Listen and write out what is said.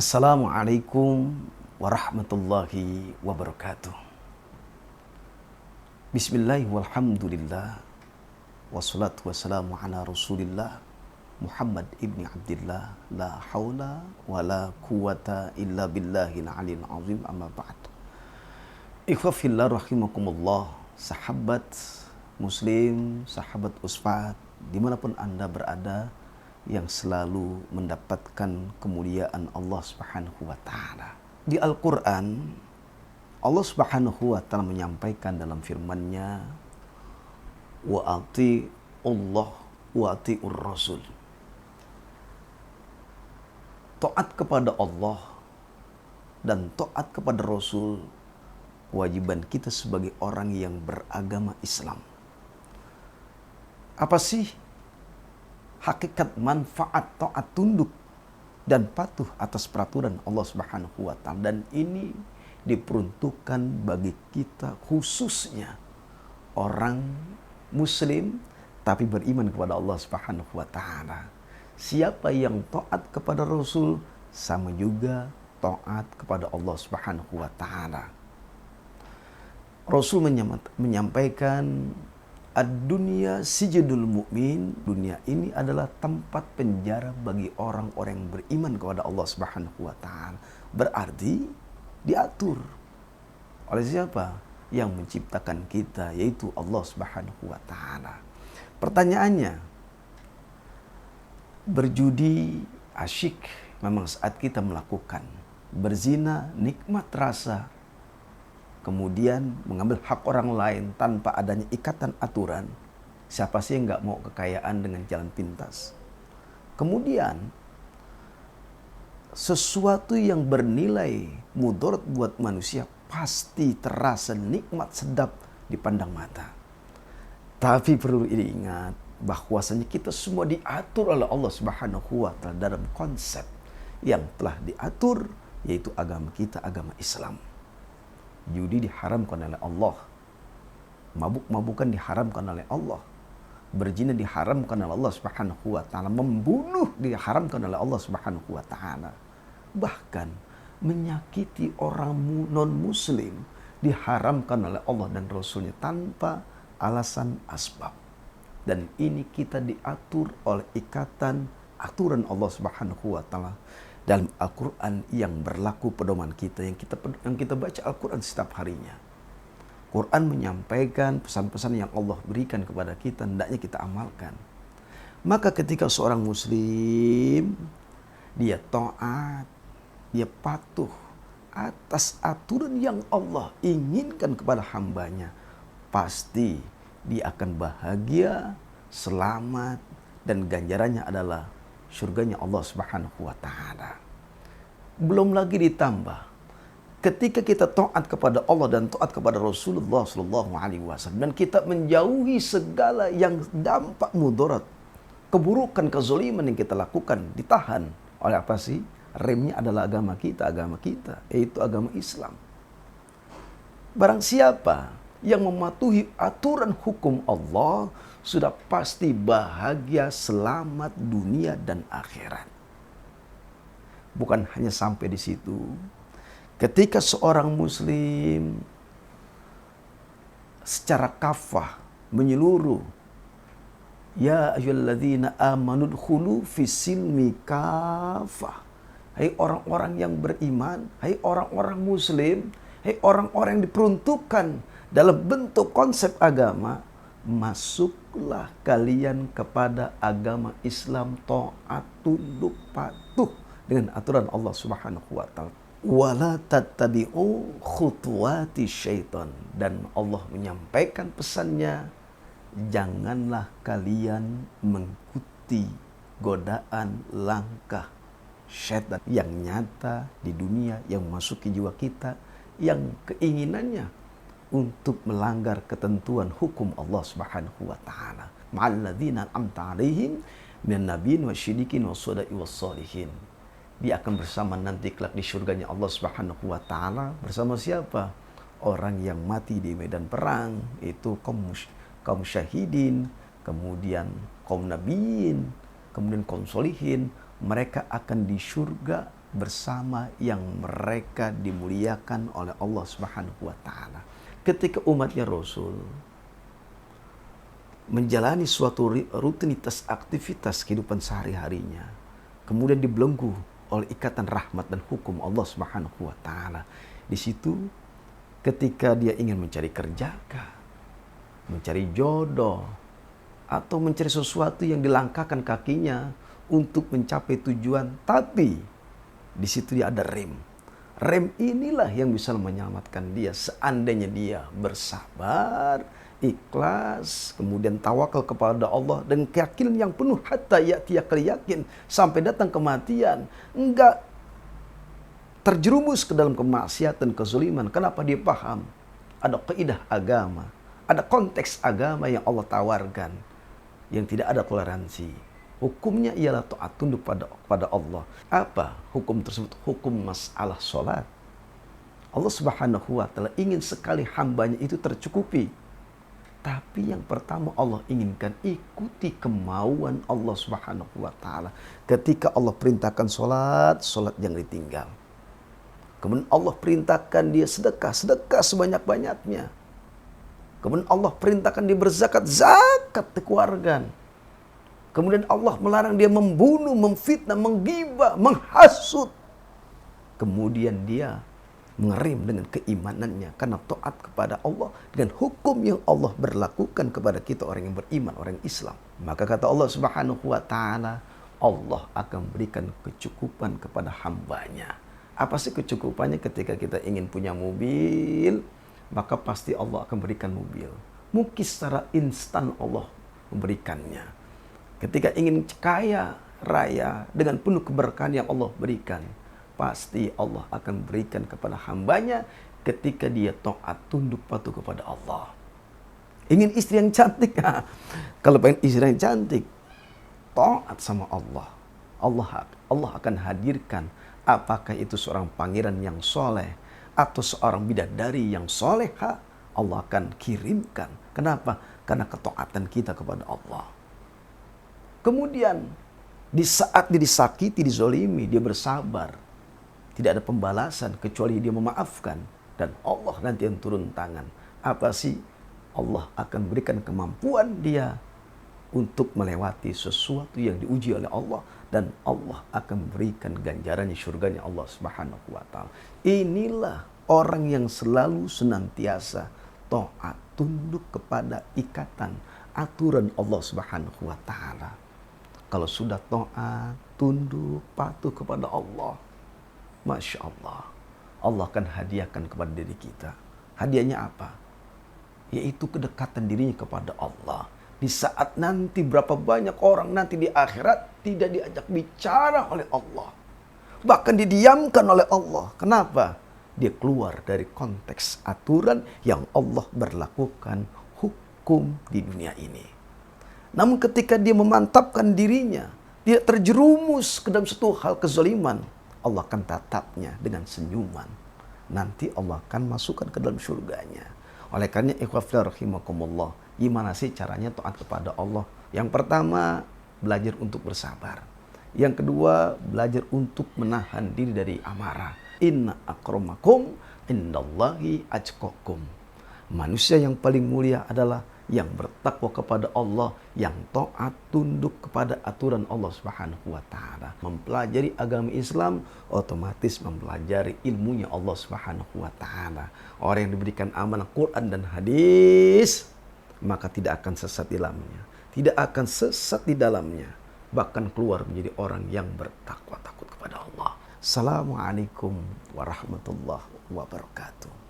Assalamualaikum warahmatullahi wabarakatuh. Bismillah walhamdulillah wassalatu wassalamu ala rasulillah Muhammad ibni Abdillah la hawla wa la quwata illa billahil aliyil azim amma ba'd. Ikhwafillah rahimakumullah, sahabat muslim, sahabat usfat dimanapun anda berada, yang selalu mendapatkan kemuliaan Allah Subhanahu wa taala. Di Al-Qur'an Allah Subhanahu wa taala menyampaikan dalam firman-Nya, wa ati Allah wa atiur rasul. Taat kepada Allah dan taat kepada Rasul kewajiban kita sebagai orang yang beragama Islam. Apa sih hakikat manfaat taat tunduk dan patuh atas peraturan Allah Subhanahu wa taala? Dan ini diperuntukkan bagi kita, khususnya orang muslim tapi beriman kepada Allah Subhanahu wa taala. Siapa yang taat kepada Rasul sama juga taat kepada Allah Subhanahu wa taala. Rasul menyampaikan, ad-dunya sijnul mu'min, dunia ini adalah tempat penjara bagi orang-orang yang beriman kepada Allah Subhanahu wa taala. Berarti diatur oleh siapa? Yang menciptakan kita, yaitu Allah Subhanahu wa taala. Pertanyaannya, berjudi asyik memang saat kita melakukan, berzina nikmat rasa, kemudian mengambil hak orang lain tanpa adanya ikatan aturan. Siapa sih yang nggak mau kekayaan dengan jalan pintas? Kemudian sesuatu yang bernilai mudarat buat manusia pasti terasa nikmat sedap dipandang mata. Tapi perlu diingat bahwasanya kita semua diatur oleh Allah Subhanahu wa taala dalam konsep yang telah diatur, yaitu agama kita, agama Islam. Judi diharamkan oleh Allah, mabuk-mabukan diharamkan oleh Allah, berzina diharamkan oleh Allah Subhanahu wa taala, membunuh diharamkan oleh Allah Subhanahu wa taala. Bahkan menyakiti orang non muslim diharamkan oleh Allah dan Rasulnya tanpa alasan asbab. Dan ini kita diatur oleh ikatan aturan Allah Subhanahu wa taala dalam Al-Quran yang berlaku pedoman kita, yang kita baca Al-Quran setiap harinya. Quran menyampaikan pesan-pesan yang Allah berikan kepada kita, hendaknya kita amalkan. Maka ketika seorang muslim dia taat, dia patuh atas aturan yang Allah inginkan kepada hambanya, pasti dia akan bahagia, selamat, dan ganjarannya adalah surganya Allah Subhanahu wa taala. Belum lagi ditambah, ketika kita taat kepada Allah dan taat kepada Rasulullah sallallahu alaihi wasallam, dan kita menjauhi segala yang dampak mudarat, keburukan, kezaliman yang kita lakukan, ditahan oleh apa sih? Remnya adalah agama kita, yaitu agama Islam. Barang siapa yang mematuhi aturan hukum Allah, sudah pasti bahagia, selamat dunia dan akhirat. Bukan hanya sampai di situ. Ketika seorang muslim secara kafah, menyeluruh, ya ayyuhalladzina amanu dkhulu fis-silmi kafah. Hai orang-orang yang beriman, hai orang-orang muslim, hai orang-orang yang diperuntukkan dalam bentuk konsep agama, masuklah kalian kepada agama Islam, taat, tunduk, patuh dengan aturan Allah Subhanahu wa taala. Wala tattabi'u khutuwati syaitan, dan Allah menyampaikan pesannya, janganlah kalian mengikuti godaan langkah syaitan yang nyata di dunia, yang memasuki jiwa kita, yang keinginannya untuk melanggar ketentuan hukum Allah Subhanahu wa taala. Ma'alladzina an'amta 'alaihim minan nabiyyin wasyiddiqin wasyuhada'i wassalihin. Dia akan bersama nanti kelak di surganya Allah Subhanahu wa taala bersama siapa? Orang yang mati di medan perang, itu kaum syahidin, kemudian kaum nabiyin, kemudian kaum solihin. Mereka akan di surga bersama yang mereka dimuliakan oleh Allah Subhanahu wa taala. Ketika umatnya Rasul menjalani suatu rutinitas aktivitas kehidupan sehari-harinya, kemudian dibelenggu oleh ikatan rahmat dan hukum Allah Subhanahu wa taala. Di situ ketika dia ingin mencari kerja, mencari jodoh, atau mencari sesuatu yang dilangkahkan kakinya untuk mencapai tujuan, tapi di situ dia ada rem. Rem inilah yang bisa menyelamatkan dia seandainya dia bersabar, ikhlas, kemudian tawakal kepada Allah dan keyakinan yang penuh hatta ya'tiyakal yakin, sampai datang kematian, enggak terjerumus ke dalam kemaksiatan, kezaliman. Kenapa? Dia paham ada kaidah agama, ada konteks agama yang Allah tawarkan, yang tidak ada toleransi. Hukumnya ialah taat tunduk pada Allah. Apa hukum tersebut? Hukum masalah sholat. Allah Subhanahu wa taala ingin sekali hambanya itu tercukupi. Tapi yang pertama Allah inginkan, ikuti kemauan Allah Subhanahu wa taala. Ketika Allah perintahkan sholat, sholat jangan ditinggal. Kemudian Allah perintahkan dia sedekah, sedekah sebanyak-banyaknya. Kemudian Allah perintahkan dia berzakat, zakat dikeluarkan. Kemudian Allah melarang dia membunuh, memfitnah, menggibah, menghasut. Kemudian dia mengerim dengan keimanannya karena taat kepada Allah dengan hukum yang Allah berlakukan kepada kita orang yang beriman, orang Islam. Maka kata Allah Subhanahu wa taala, Allah akan berikan kecukupan kepada hambanya. Apa sih kecukupannya? Ketika kita ingin punya mobil, maka pasti Allah akan berikan mobil. Mungkin secara instan Allah memberikannya. Ketika ingin kaya raya dengan penuh keberkahan yang Allah berikan, pasti Allah akan berikan kepada hambanya ketika dia taat tunduk patuh kepada Allah. Ingin istri yang cantik, kalau pengen istri yang cantik, taat sama Allah. Allah akan hadirkan, apakah itu seorang pangeran yang soleh atau seorang bidadari yang soleha, Allah akan kirimkan. Kenapa? Karena ketaatan kita kepada Allah. Kemudian di saat dia disakiti, dizolimi, dia bersabar. Tidak ada pembalasan kecuali dia memaafkan. Dan Allah nanti yang turun tangan. Apa sih? Allah akan berikan kemampuan dia untuk melewati sesuatu yang diuji oleh Allah. Dan Allah akan berikan ganjarannya, surganya Allah Subhanahu wa ta'ala. Inilah orang yang selalu senantiasa taat tunduk kepada ikatan, aturan Allah Subhanahu wa ta'ala. Kalau sudah taat, tunduk, patuh kepada Allah, Masya Allah, Allah akan hadiahkan kepada diri kita. Hadiahnya apa? Yaitu kedekatan dirinya kepada Allah. Di saat nanti berapa banyak orang nanti di akhirat tidak diajak bicara oleh Allah. Bahkan didiamkan oleh Allah. Kenapa? Dia keluar dari konteks aturan yang Allah berlakukan hukum di dunia ini. Namun ketika dia memantapkan dirinya, tidak terjerumus ke dalam satu hal kezaliman, Allah akan tatapnya dengan senyuman. Nanti Allah akan masukkan ke dalam surganya. Oleh karena ikhwafillah rahimakumullah, gimana sih caranya taat kepada Allah? Yang pertama, belajar untuk bersabar. Yang kedua, belajar untuk menahan diri dari amarah. Inna akramakum indallahi atqakum. Manusia yang paling mulia adalah yang bertakwa kepada Allah, yang taat tunduk kepada aturan Allah Subhanahu wa taala. Mempelajari agama Islam otomatis mempelajari ilmunya Allah Subhanahu wa taala. Orang yang diberikan amanah Quran dan hadis, maka tidak akan sesat di dalamnya. Tidak akan sesat di dalamnya, bahkan keluar menjadi orang yang bertakwa takut kepada Allah. Assalamualaikum warahmatullahi wabarakatuh.